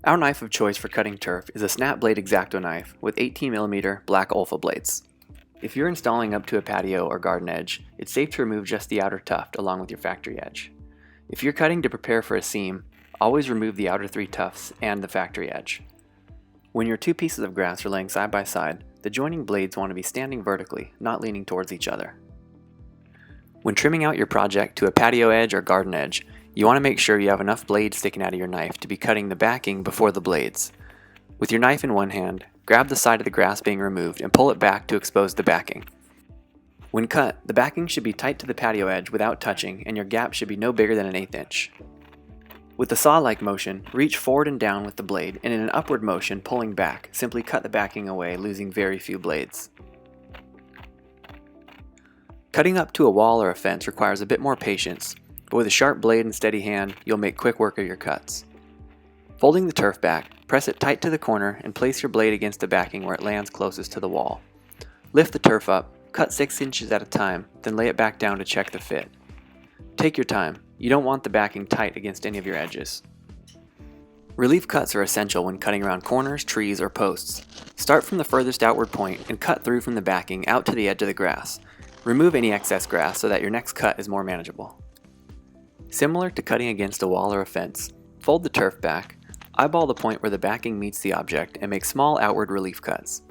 Our knife of choice for cutting turf is a snap blade X-Acto knife with 18mm black Olfa blades. If you're installing up to a patio or garden edge, it's safe to remove just the outer tuft along with your factory edge. If you're cutting to prepare for a seam, always remove the outer 3 tufts and the factory edge. When your 2 pieces of grass are laying side by side, the joining blades want to be standing vertically, not leaning towards each other. When trimming out your project to a patio edge or garden edge, you want to make sure you have enough blades sticking out of your knife to be cutting the backing before the blades. With your knife in one hand, grab the side of the grass being removed and pull it back to expose the backing. When cut, the backing should be tight to the patio edge without touching, and your gap should be no bigger than an 1/8 inch. With the saw-like motion, reach forward and down with the blade, and in an upward motion pulling back, simply cut the backing away, losing very few blades. Cutting up to a wall or a fence requires a bit more patience, but with a sharp blade and steady hand, you'll make quick work of your cuts. Folding the turf back, press it tight to the corner and place your blade against the backing where it lands closest to the wall. Lift the turf up, cut 6 inches at a time, then lay it back down to check the fit. Take your time, you don't want the backing tight against any of your edges. Relief cuts are essential when cutting around corners, trees, or posts. Start from the furthest outward point and cut through from the backing out to the edge of the grass. Remove any excess grass so that your next cut is more manageable. Similar to cutting against a wall or a fence, fold the turf back, eyeball the point where the backing meets the object, and make small outward relief cuts.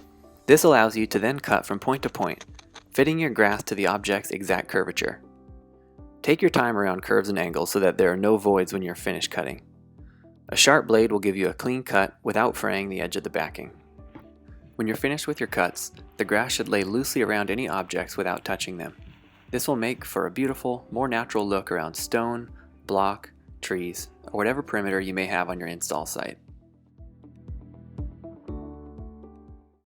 This allows you to then cut from point to point, fitting your grass to the object's exact curvature. Take your time around curves and angles so that there are no voids when you're finished cutting. A sharp blade will give you a clean cut without fraying the edge of the backing. When you're finished with your cuts, the grass should lay loosely around any objects without touching them. This will make for a beautiful, more natural look around stone, block, trees, or whatever perimeter you may have on your install site.